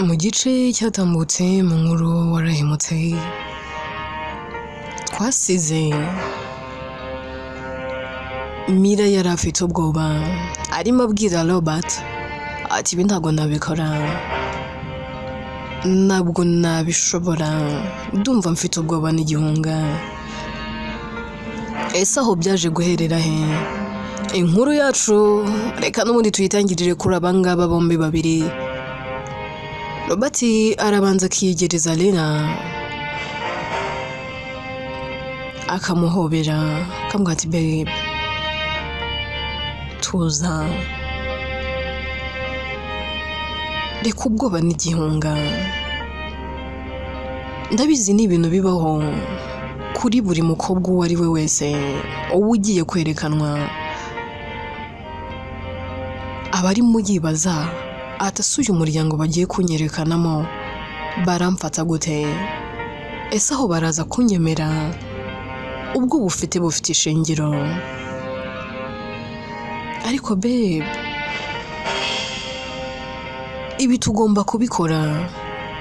mu gice cyatambutse mu nkuru warahemutse twasize Mira yari afite ubwoba arimo abwira Robert ati ibi ntabwo nabikora ntabwo nabishobora ndumva mfite ubwoba n'igihunga ese aho byaje guherera he inkuru yacu reka n'ubundi tuyitangirire kuri abangaba bombi babiri Robert arabanza akiyegereza Lena akamuhobera akamubwira ati babe tuza reka ubwoba n'igihunga ndabizi ni ibintu bibaho kuri buri mukobwa uwo ari we wese uba ugiye kwerekanwa abari muyibaza atasuye umuryango bagiye kunyerekanamo baramfata gute ese aho baraza kunyemera ubwo bufite ishingiro ariko babe ibi tugomba kubikora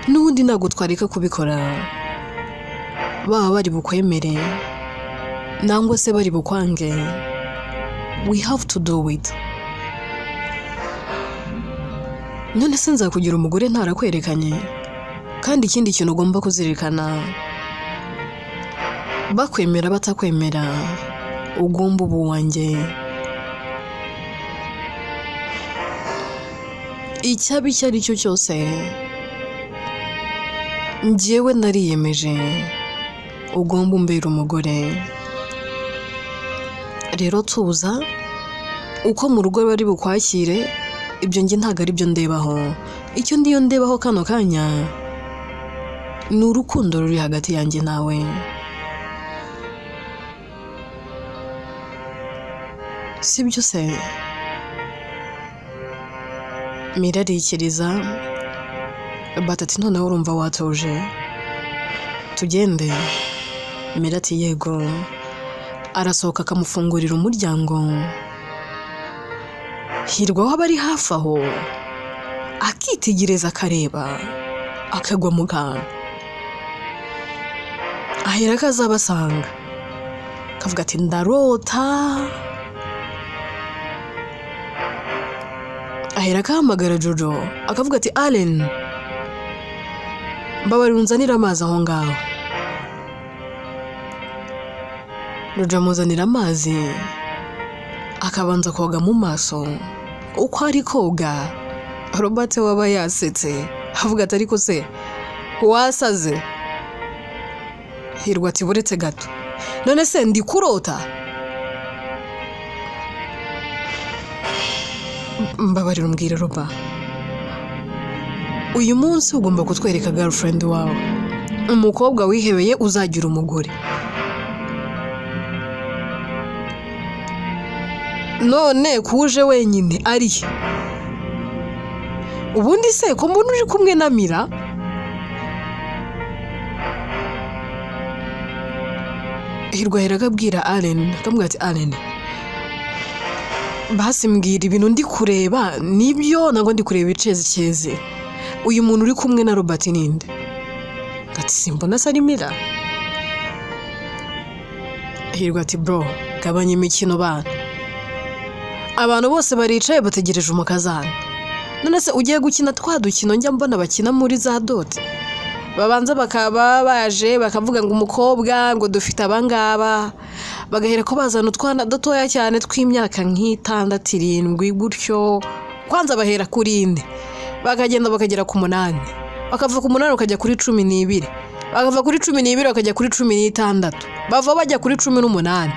n'ubundi ntabwo twareka kubikora baba bari bukwemere nangwa se bari bukwange we have to do it none se nzakugira umugore ntarakwerekanye kandi ikindi kintu ugomba kuzirikana bakwemera batakwemera ugomba ubu wanjye icyabi icyo ari cyo cyose njyewe nariyemeje ugomba umbera umugore rero tuza uko mu rugo bari bukwakire ibyo njye ntabwo ari byo ndebaho icyo ndiyo ndebaho kano kanya ni urukundo ruri hagati yanjye nawe si byo se Mira arikiriza batati noneho urumva watuje tugende Mira ati yego arasohoka akamufungurira umuryango hirwa waba ari hafi aho akitegereza akareba akagwa mu kantu ahera akazabasanga akavuga ati ndarota ahera akahamagara Jojo akavuga ati Allen mbabarira unzanira amazi aho ngaho Jojo amuzanira amazi akabanza koga mu maso uko ari koga Robert waba yasetse avuga ati ariko se wasaze hirwa ati buretse gato none se ndi kurota mbabarira umbwire Roba uyu munsi ugomba kutwereka girlfriend wawe umukobwa wihebeye uzagira umugore none kuje wenyine ari ubundi se ko mbona uri kumwe na Mira hirwa heragabwira Allen akamubwira ati Allen basi mbwira ibintu ndi kureba nibyo ntabwo ndi kureba iceze uyu muntu uri kumwe na Robert ninde ati simbona se ari Mira hirwa ati bro gabanya imikino bana abantu bose baricaye bategereje umukazana none se ugiye gukina twadukino njya mbona bakina muri za dote babanza bakaba baje bakavuga ngo umukobwa ngo dufite abangaba bagahera ko bazana utwana dutoya cyane tw'imyaka nk'itandatu 7 gutyo kwanza bahera kuri inde bakagenda bakagera ku 8 bakava ku 8 ukajya kuri 12 bakava kuri 12 bakajya kuri 16 bava bajya kuri 18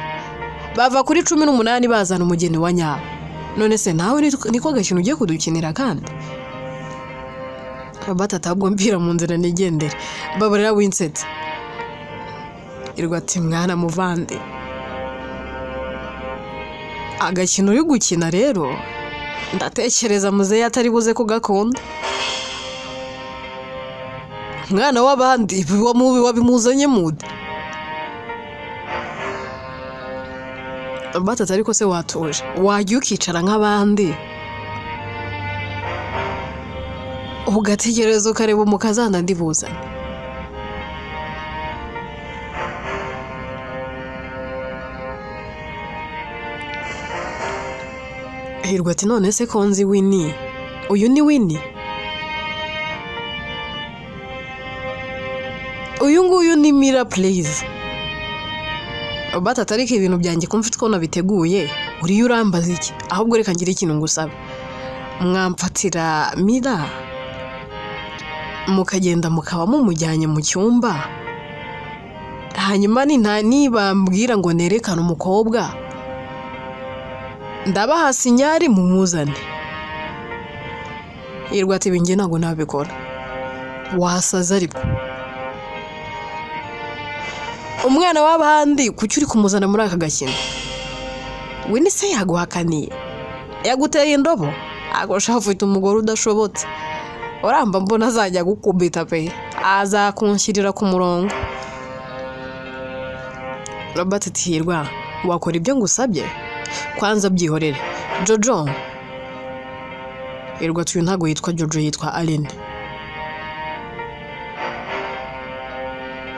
bava kuri 18 bazana umugeni wa nyawe none se nawe niko gakino ugiye kudukinira kandi batatabwo mbira mu nzira nigendere babarira winsetse irwa ati mwana muvande agakino uri gukina rero ndatekereza muzeya atari buze ko gakunda mwana w'abandi wabimuzanye mude batatu ariko se watuje wajya ukicara nk'abandi ugategereza ukareba umukazana ndi buzane. Hirwa ati none se ko nzi Winnie, uyu ni Winnie? Uyu nguyu ni Mira please. Batatarika ibintu byanjye ko mfite ko nabiteguye, uriyo urambaza iki? Ahubwo reka ngira ikintu ngusaba. Mwamfatira Mira mukagenda mukaba mumujyanye mu cyumba, hanyuma niba mbwira ngo nerekane umukobwa ndabaha sinyari mumuzane. Hirwa ati binjye ntabwo nabikora. Wasaza ariko umwana w'abandi kuki uri kumuzana muri aka gakino? Winnie se yaguhakaniye, yaguteye indobo, agosha ufite umugore udashobotse. Uramba mbona azajya gukubita pe, azakunshyirira ku murongo. Robert ati Hirwa wakora ibyo ngusabye? Kwanza byihorere. Jojo. Hirwa ati ntago yitwa Jojo, yitwa Aline.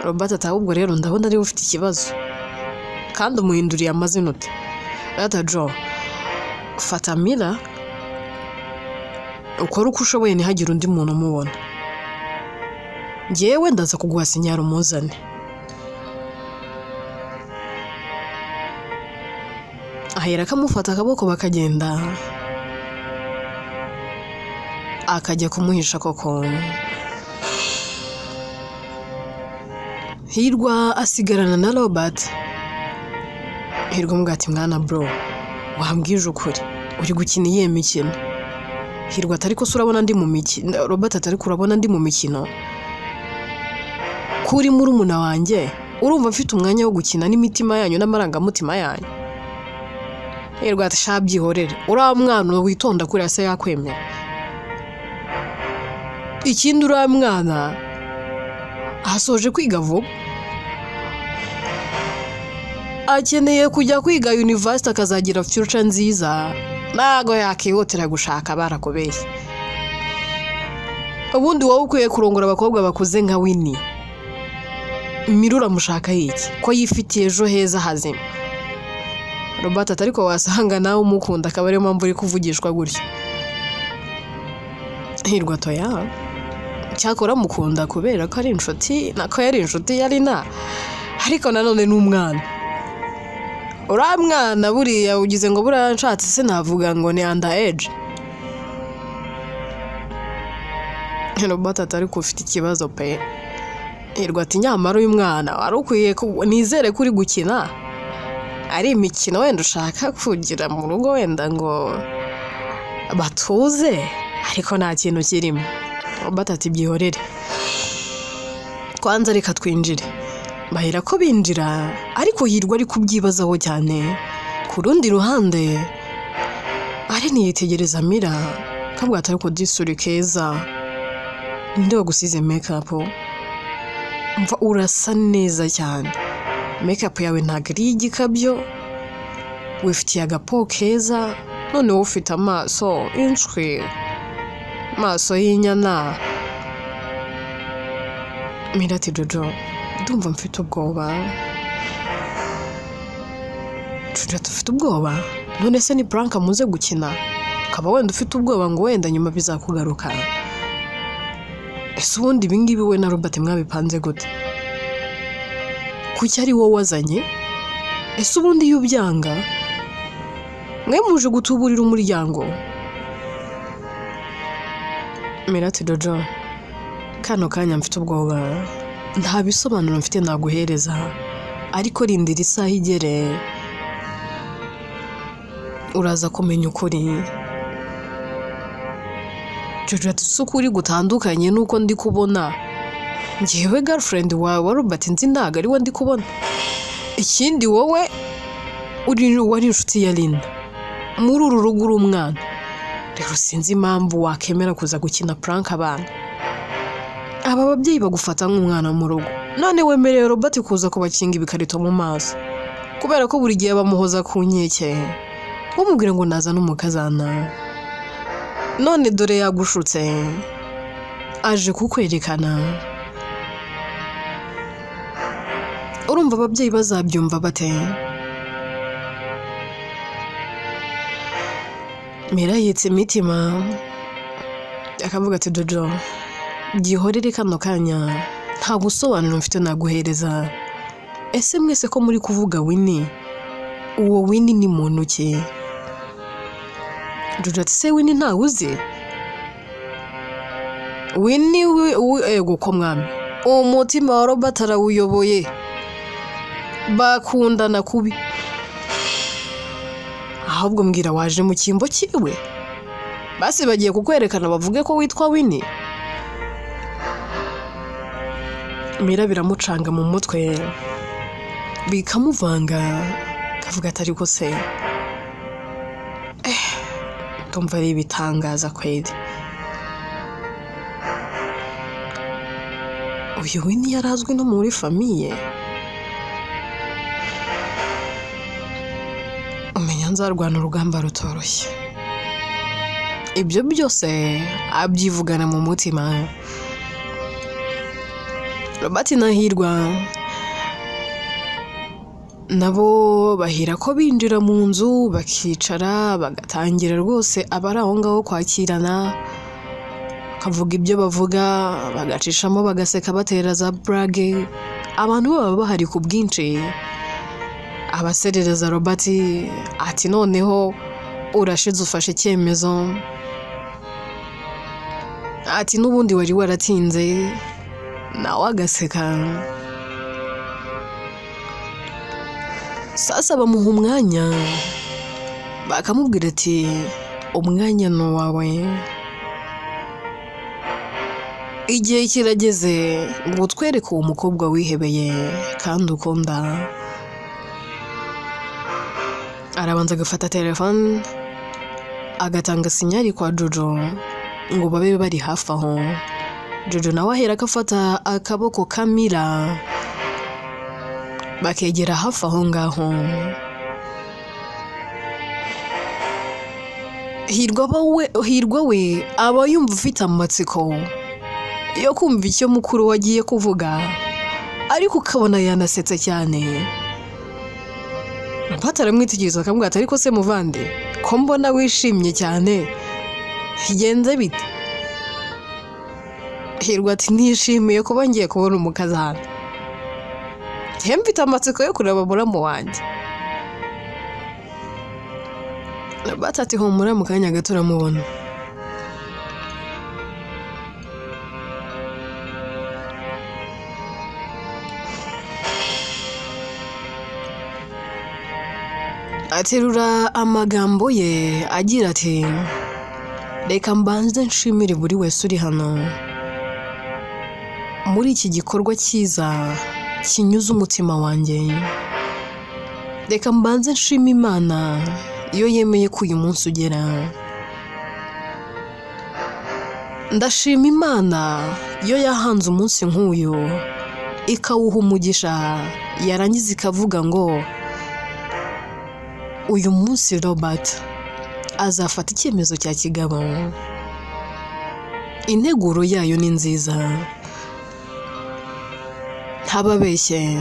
Robert ati ahubwo rero ndabona ari ufite ikibazo kandi umuhinduriye amazina ute? Ata Jo, fata Mira ukora uko ushoboye ntihagire undi muntu umubona. Njyewe ndaza kuguha sinyari umuzane. Ahera kamufata akaboko bakagenda, akajya kumuhisha koko. Hirwa asigarana na Robert. Hirwa mugati mwana bro, wambwije ukuri uri gukina iyihe mikino? Hirwa atari ko surabona ndi mu mikino. Robert atari kurabona ndi mu mikino. Kuri murumuna wanjye urumva mfite umwanya wo gukina n'imitima yanyu n'amarangamutima yanyu? Hirwa atashabyihorere, uriya mwana witonda kuri ase yakwemera. Ikindi uriya mwana asoje kwiga vuba, akeneye kujya kwiga university akazagira future nziza, ntago yakihutira gushaka barakubeshye. Ubundi wowe ukwiye kurongora abakobwa bakuze nka Winnie. Mira uramushaka iki ko yifitiye ejo heza hazima? Robert atari ko wasanga nawe umukunda akaba ariyo mpamvu uri kuvugishwa gutyo. Hirwa toya cyakora mukunda kubera ko ari inshuti, nako yari inshuti yari na, ariko nanone n'umwana. Uriya mwana buriya ugize ngo buriya nshatse se navuga ngo ni underage. Robert atari ko ufite ikibazo pe. Hirwa ati nyamara uyu mwana wari ukwiye nizere kuri gukina ari imikino wenda ushaka kugira mu rugo wenda ngo batuze, ariko nta kintu kirimo. Robert ati byihorere, kwanza reka twinjire. Bahera ko binjira, ariko Hirwa ari kubyibazaho cyane. Ku rundi ruhande ari niyitegereza Mira, kabwa atari ko disuri keza, ninde wagusize makeup? Mva urasa neza cyane. Makeup yawe ntago ari igikabyo, wifitiye agapo keza, none wowe ufite amaso inshwi, maso y'inyana. Mira ati Jojo ndumva mfite ubwoba. Jojo ufite ubwoba? None se ni prank muze gukina kaba wenda ufite ubwoba ngo wenda nyuma bizakugaruka? Ese ubundi ibingibi we na Robert mwabipanze gute? Kuki ari wowe wazanye? Ese ubundi iyo ubyanga mwe muje gutuburira umuryango? Mira ati Jojo kano kanya mfite ubwoba, nta bisobanuro mfite naguhereza, ariko rindira isaha igere uraza kumenya ukuri. Jojo ati sukuri gutandukanye nuko ndi kubona njyewe girlfriend wawe Robert nzi ntago ari we ndi kubona. Ikindi wowe wari inshuti ya Lina muri uru rugo uri umwana, rero sinzi impamvu wakemera kuza gukina prank abana. Aba babyeyi bagufata nk'umwana mu rugo, none wemereye Robert kuza kubakinga ibikarito mu maso kubera ko buri gihe bamuhoza ku nkeke, umubwira ngo naza n'umukazana. None dore yagushutse. aje kukwerekana. Urumva ababyeyi bazabyumva bate? Mira yitse imitima akavuga ati Jojo gihorere kano kanya nta gusobanura mfite naguhereza. Ese mwese ko muri kuvuga Winnie, uwo Winnie ni muntu ki? Jojo ati se Winnie nta uzi? Winnie ego ko mwami umutima wa Robert arawuyoboye bakundana kubi. Ahubwo mbwira waje mu cyimbo kiwe basi bagiye kukwerekana bavuge ko witwa Winnie. Mira biramucanga mu mutwe bikamuvanga kavuga atari ko se tumva ari bitangaza kweli. Uyu Winnie yarazwi no muri famiye. Umenya nzarwana urugamba rutoroshye. Ibyo byose abyivugana mu mutima. Robert na Hirwa nabo bahira ko binjira mu nzu bakicara bagatangira rwose abari aho ngaho kwakirana, kavuga ibyo bavuga bagacishamo bagaseka batera za brage. Abantu baba bahari ku bwinshi. Abaserereza Robert ati noneho urashize ufashe icyemezo, ati n'ubundi wari waratinze, nawe agaseka. Sasa bamuha umwanya bakamubwira ati umwanya ni uwawe, igihe kirageze ngo twereke uwo mukobwa wihebeye kandi ukunda. Arabanza agafata telefone agatanga sinyari kwa Jojo ngo babe bari hafi aho. Jojo nawe ahera akafata akaboko Kamira bakegera hafi aho ngaho. Hirwa we aba yumva ufite amatsiko yo kumva icyo mukuru wagiye kuvuga, ariko ukabona yanasetse cyane. Bataramwitegereza akamubwira ati ariko se muvande ko mbona wishimye cyane higenze bite? Hirwa ati nishimiye kuba ngiye kubona umukazana, mfite amatsiko yo kureba muramu wanjye. Ati humura mu kanya gato uramubona. Aterura amagambo ye agira ati reka mbanze nshimire buri wese uri hano muri iki gikorwa cyiza kinyuze umutima wanjye. Reka mbanze nshima Imana iyo yemeye ko uyu munsi ugera. Ndashima Imana iyo yahanze umunsi nk'uyu ikawuha umugisha, yarangiza ikavuga ngo uyu munsi Robert azafata icyemezo cya kigabo. Integuro yayo ni nziza, ntababeshye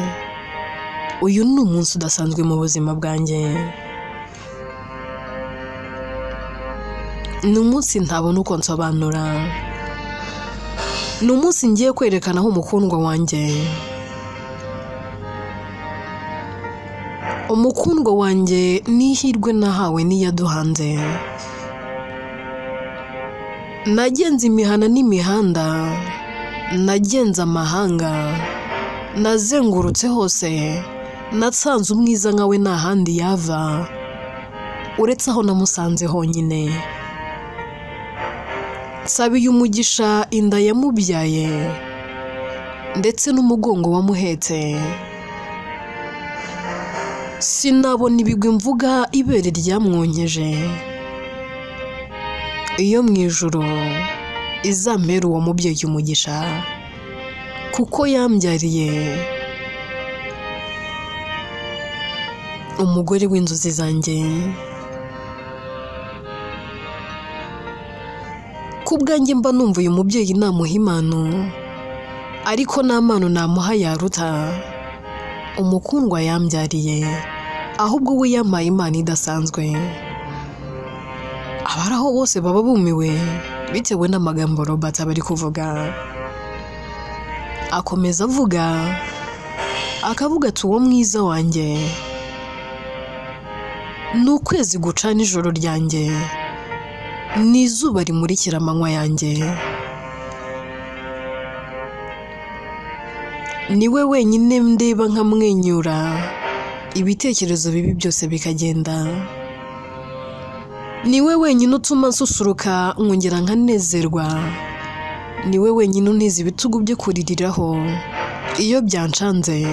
uyu ni umunsi udasanzwe mu buzima bwanjye. Ni umunsi ntabona uko nsobanura. Ni umunsi ngiye kwerekana aho umukundwa wanjye. Umukundwa wanjye n'ihirwe nahawe niyaduhanze. Nagenze imihana n'imihanda, nagenze amahanga, nazengurutse hose, natsanze umwiza nkawe nta handi yava uretse aho namusanze honyine. Sabiye umugisha inda yamubyaye ndetse n'umugongo wamuhetse. Sinabona ibigwi mvuga ibere ryamwonkeje. Iyo mu ijuru izampera uwo mubyeyi umugisha kuko yambyariye umugore w'inzozi zanjye. kubwanjye mba numva uyu mubyeyi namuha impano ariko nta mpano namuha yaruta umukundwa yambyariye ahubwo we yampaye impano idasanzwe. abari aho bose baba bumiwe bitewe n'amagambo Robert aba ari kuvuga. Akomeza avuga akavuga ati uwo mwiza wanjye ni ukwezi gucana ijoro ryanjye ni izuba rimurikira amanywa yanjye niwe wenyine ndeba nkamwenyura ibitekerezo bibi byose bikagenda. Niwe wenyine utuma nsusuruka nkongera nkanezerwa. Niwe wenyine uniza ibitugu byo kuririraho iyo byancanze.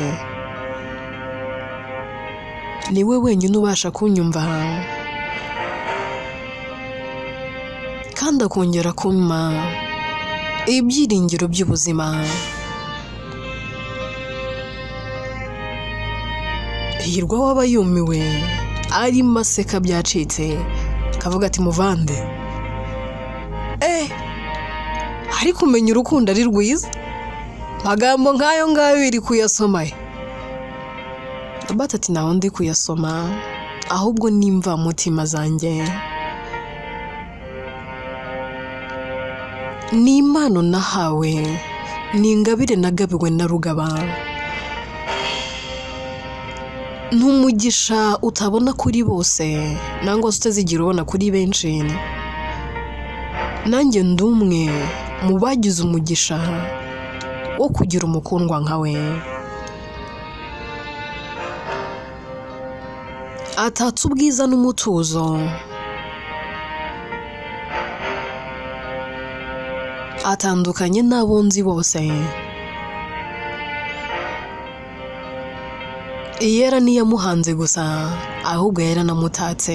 Niwe wenyine ubasha kunyumva kandi akongera kumpa ibyiringiro by'ubuzima. Hirwa waba yumiwe arimo aseka byacitse kavuga ati muvande ariko umenya urukundo ari rwiza magambo nk'ayo ngayo biri kuyasoma. Robert ati naho ndi kuyasoma ahubwo nimva mutima zanjye ni impano nahawe ni ingabire nagabiwe na Rugaba. Ntumugisha utabona kuri bose nangwa utazigira ubona kuri benshi. Nanjye ndumwe mu bagize umugisha wo kugira umukundwa nkawe. Atatse ubwiza n'umutuzo, atandukanye n'abo nzi bose. Iyera niyamuhanze gusa ahubwo yera namutatse.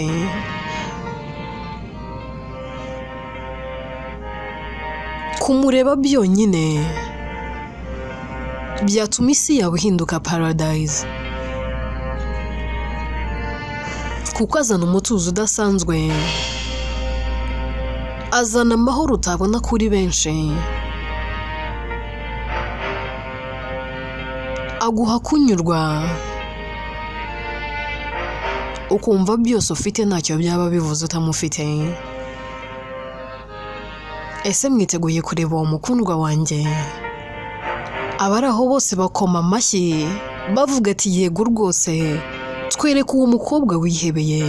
Kumureba byonyine byatuma isi yawe ihinduka paradise kuko azana umutuzo udasanzwe, azana amahoro utabona kuri benshi, aguha kunyurwa ukumva byose ufite ntacyo byaba bivuze utamufite. Ese mwiteguye kureba uwo mukundwa wanjye? Abari aho bose bakoma amashyi bavuga ati yego rwose twereke uwo mukobwa wihebeye,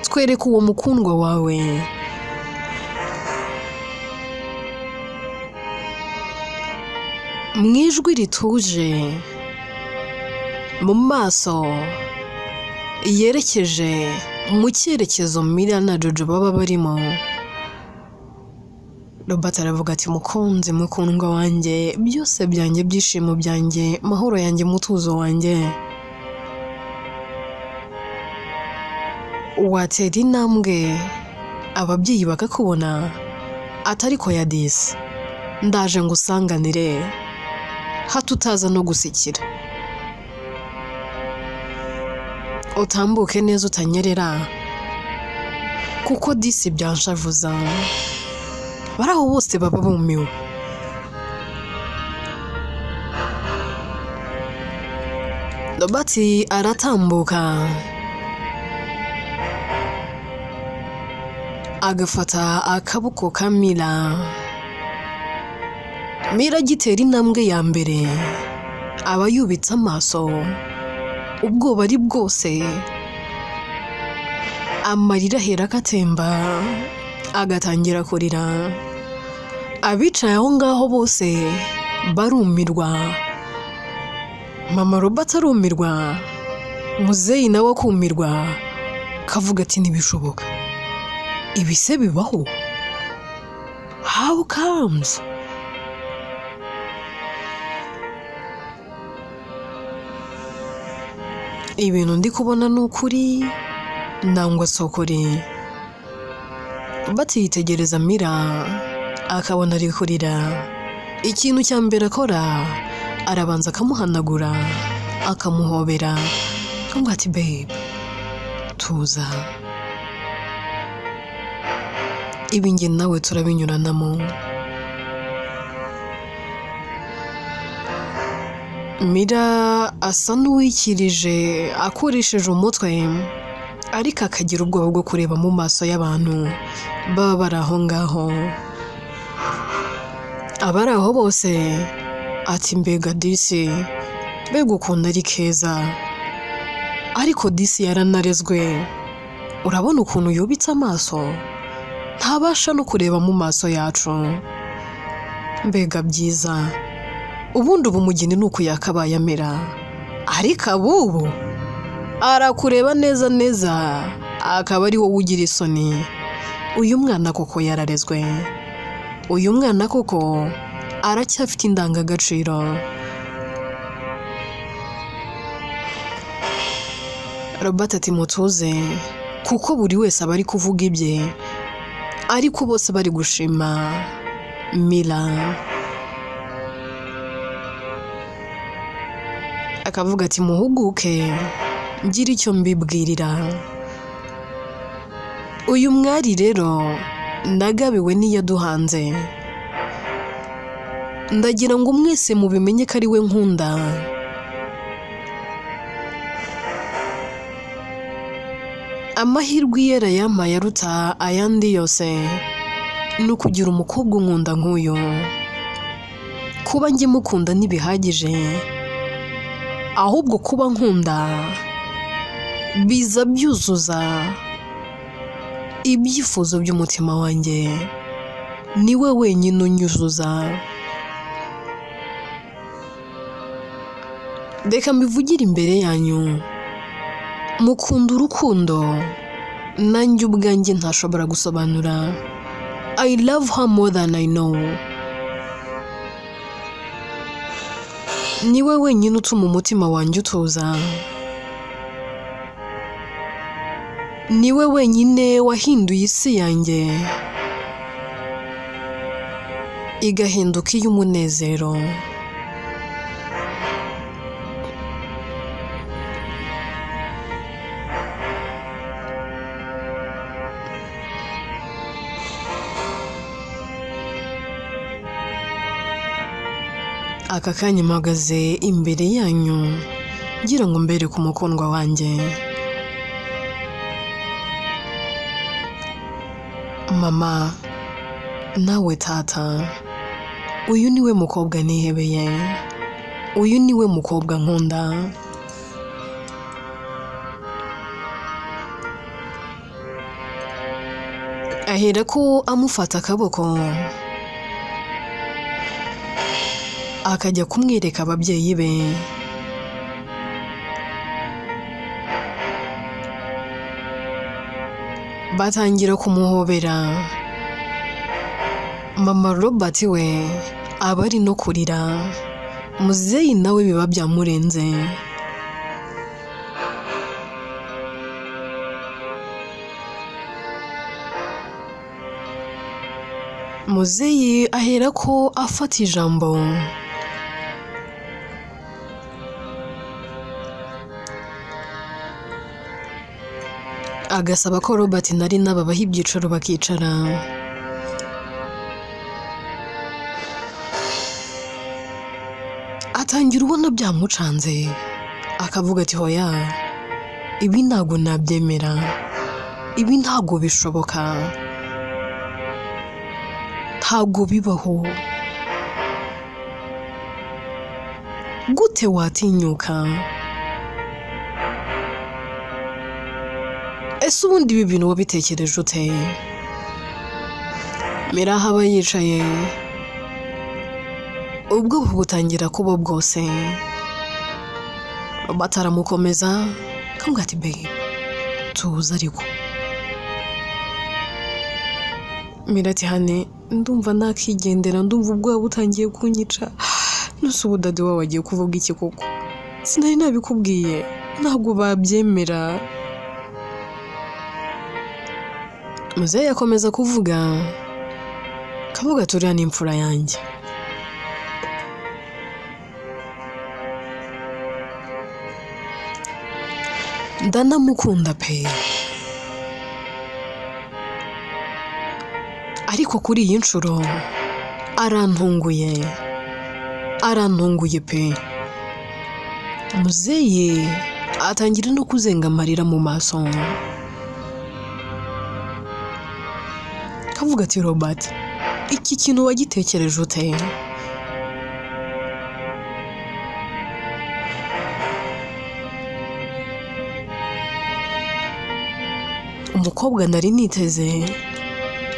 twereke uwo mukundwa wawe. Mu ijwi rituje, mu maso yerekeje mu cyerekezo Mira na Jojo baba barimo, Robert aravuga ati mukunzi mukundwa wanjye, byose byanjye, byishimo byanjye, mahoro yanjye, mutuzo wanjye, watera intambwe ababyeyi bakakubona atari ko ya disi, ndaje ngusanganire hato utaza no gusikira, utambuke neza utanyerera kuko disi byanshavuza. Bari aho bose baba bumiwe. Robert aratambuka agafata akaboko ka Mira. Mira agitera intambwe ya mbere aba yubitse amaso, ubwoba ari bwose, amarira ahera akatemba agatangira kurira. Abicaye aho ngaho bose barumirwa. Mama Robert arumirwa, muzeyi nawe akumirwa, kavuga ati ntibishoboka, ibi se bibaho? How comes? Ibintu ndi kubona ni ukuri nangwa si ukuri? Robert yitegereza Mira akabona ari kurira. Ikintu cya mbere akora arabanza akamuhanagura akamuhobera akamubwira ati babe tuza, ibi nge nawe turabinyuranamo. Mira asa n'uwikirije akoresheje umutwe ariko akagira ubwoba bwo kureba mu maso y'abantu baba bari aho ngaho. Abari aho bose ati mbega disi, mbega ukuntu ari keza, ariko disi yaranarezwe, urabona ukuntu yubitse amaso, ntabasha no kureba mu maso yacu. Mbega byiza, ubundi ubu umugeni ni uku yakabaye amera, ariko abubu arakureba neza neza akaba ari wowe ugira isoni. Uyu mwana koko yararezwe, uyu mwana koko aracyafite indangagaciro. Robert ati mutuze, kuko buri wese aba ari kuvuga ibye ariko bose bari gushima Mira. Akavuga ati muhuguke ngira icyo mbibwirira. Uyu mwari rero ndagabiwe n'iyaduhanze, ndagira ngo mwese mubimenye ko ari we nkunda. Amahirwe yera yampaye aruta ayandi yose ni ukugira umukobwa unkunda nk'uyu. Kuba njye mukunda ntibihagije, ahubwo kuba nkunda biza byuzuza ibyifuzo by'umutima wanjye. Niwe wenyine unyuzuza. Reka mbivugire imbere yanyu, mukunda urukundo nanjye ubwanjye ntashobora gusobanura. I love her more than I know. Niwe wenyine utuma umutima wanjye utuza. Niwe wenyine wahinduye isi yanjye igahinduka iy'umunezero. Aka kanya mpagaze imbere yanyu ngira ngo mbereke umukundwa wanjye. Mama, nawe tata, uyu niwe mukobwa nihebeye, uyu niwe mukobwa nkunda. Ahera ko amufata akaboko akajya kumwereka ababyeyi be. Batangira kumuhobera. Mama Robert we aba ari no kurira, muzeyi nawe biba byamurenze. Muzeyi ahera ko afata ijambo agasaba ko Robert nari nababaha ibyicaro bakicara. Atangira ubona byamucanze, akavuga ati hoya, ibi ntago nabyemera, ibi ntago bishoboka, ntago bibaho. Gute watinyuka? Ese ubundi ibi bintu wabitekereje ute? Mira haba yicaye, ubwo butangira kuba bwose. Bataramukomeza kamwe ati be tuza ariko. Mira ati hane ndumva nakigendera, ndumva ubwo butangiye kunyica. Nuse ubudade wawe wagiye kuvuga iki koko? Sinari nabikubwiye, ntabwo babyemera. Muzeyi akomeza kuvuga, kavuga turiya ni imfura yanjye. Ndanamukunda pe. ariko kuri iyi nshuro arantunguye pe. Muzehe atangira no kuzenga amarira mu maso, kavuga ati Robert, iki kintu wagitekereje ute? Umukobwa nari niteze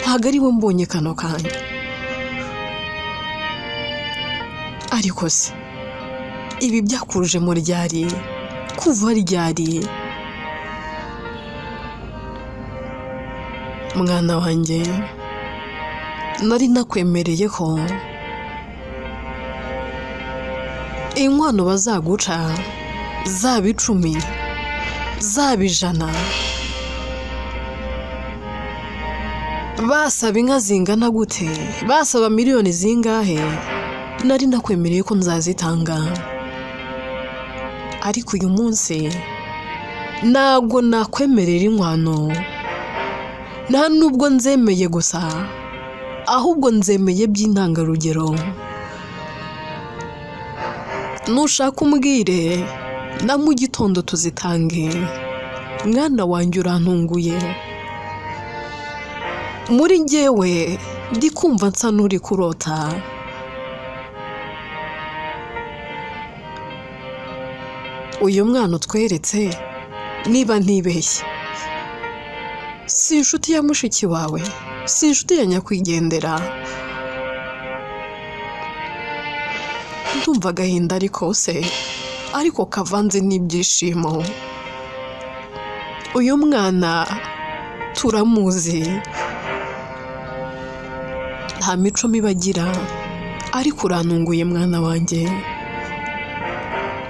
ntabwo ari we mbonye kano kanya, ariko se ibi byakuruje mu ryari? Kuva ryari? Mwana wanjye, nari nakwemereye ko inkwano bazaguca zaba 10 zaba 100, basaba inka zingana gute, basaba miliyoni zingahe, nari nakwemereye ko nzazitanga. Ariko uyu munsi ntabwo nakwemerera inkwano, nta nubwo nzemeye gusa, ahubwo nzemeye by'intangarugero. Nushaka umbwire na mu gitondo tuzitange. Mwana wanjye urantunguye, muri njyewe ndi kumva nsa n'uri kurota. Uyu mwana utweretse, niba ntibeshye, si inshuti ya mushiki wawe, si inshuti ya nyakwigendera. Ndumva agahinda ariko kavanze n'ibyishimo. Uyu mwana turamuzi, nta mico mibi agira, ariko urantunguye mwana wanjye.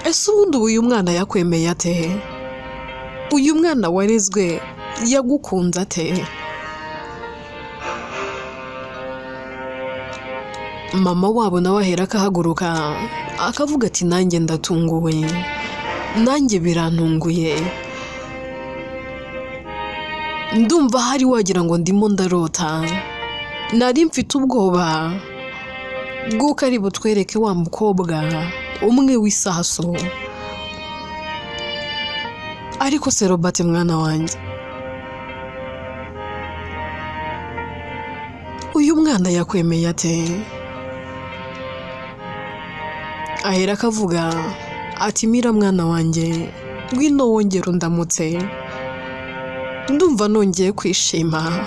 Ese ubundi uyu mwana yakwemeye ate? Uyu mwana warezwe yagukunze ate? Mama wabo nawe ahera akahaguruka akavuga ati nanjye ndatunguwe, nanjye birantunguye. Ndumva hari wagira ngo ndimo ndarota. Nari mfite ubwoba bw'uko ari butwereke wa mukobwa umwe w'isaso. Ariko se Robert mwana wanjye, uyu mwana yakwemeye ate? Ahera akavuga ati mira mwana wanjye, ngwino wongere undamutse. Ndumva nongeye kwishima,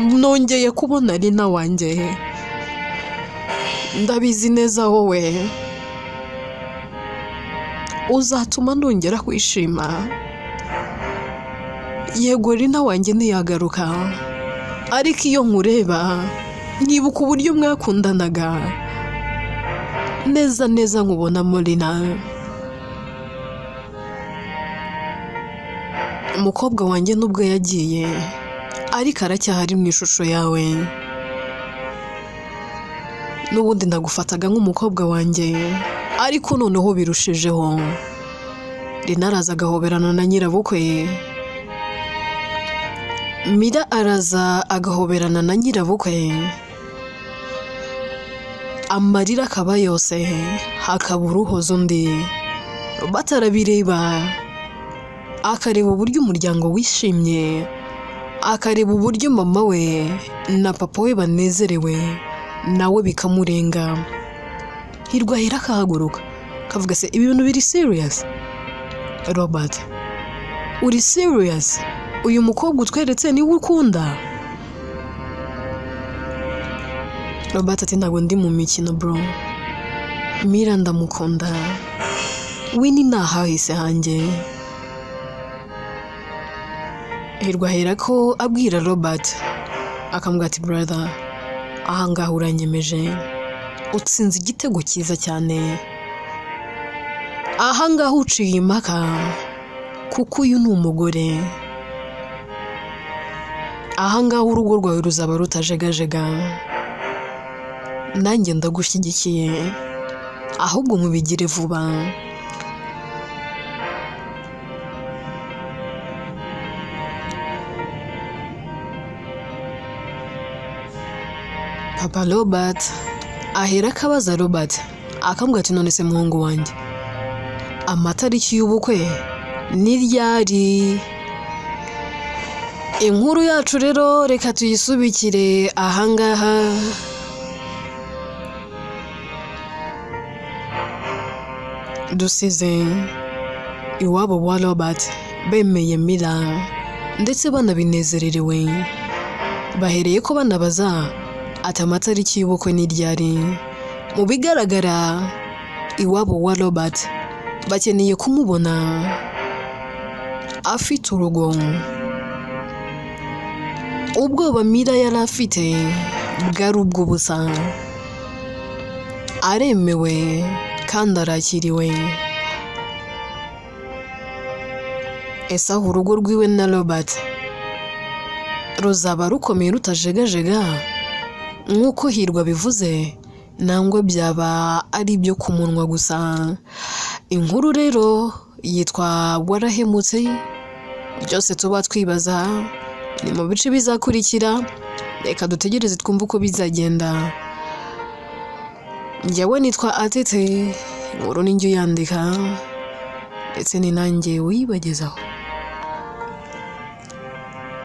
nongeye kubona Lina wanjye. Ndabizi neza wowe uzatuma nongera kwishima. Yego Lina wanjye ntiyagaruka, ariko iyo nkureba nkibuka uburyo mwakundanaga, neza nkubonamo Lina. Umukobwa wanjye nubwo yagiye, ariko aracyahari mu ishusho yawe. N'ubundi ndagufataga nk'umukobwa wanjye, ariko noneho birushijeho. Lina araza agahoberana na nyirabukwe, Mira araza agahoberana na nyirabukwe, amarira akaba yose, hakaba uruhoza undi. Batarabireba, akareba uburyo umuryango wishimye, akareba uburyo mama we na papa we banezerewe, nawe bikamurenga. Hirwa ahera akahaguruka kavuga se ibi bintu biri serious? Robert, uri serious? Uyu mukobwa utweretse niwe ukunda? Robert ati ntabwo ndi mu mikino bro, Mira ndamukunda, we ni nahahise hanjye. Hirwa ahera ko abwira Robert akamubwira ati brother, ahangaha uranyemeje, utsinze igitego cyiza cyane. Ahangaha uciye impaka kuko uyu ni umugore. Ahangaha urugo rwawe ruzaba rutajegajega. Nanjye ndagushyigikiye, ahubwo mubigire vuba. Papa Robert ahera akabaza Robert akambwira ati none se muhungu wanjye amatariki y'ubukwe ni ryari? Inkuru yacu rero reka tuyisubikire ahangaha. Dusize iwabo wa Robert bemeye Mira ndetse banabinezererewe, bahereye ko banabaza ati amatariki y'ubukwe ni ryari. Mu bigaragara iwabo wa Robert bakeneye kumubona afite urugo. Ubwoba Mira yari afite bwari ubw'ubusa, aremewe kandi arakiriwe. Ese aho urugo rwiwe na Robert ruzaba rukomeye rutajegajega nk'uko Hirwa bivuze, nangwa byaba ari ibyo ku munwa gusa? Inkuru rero yitwa Warahemutse. Byose tuba twibaza ni mu bice bizakurikira, reka dutegereze twumve uko bizagenda. Njyewe nitwa Atete, inkuru ninjye uyandika ndetse ni nanjye wibagezaho.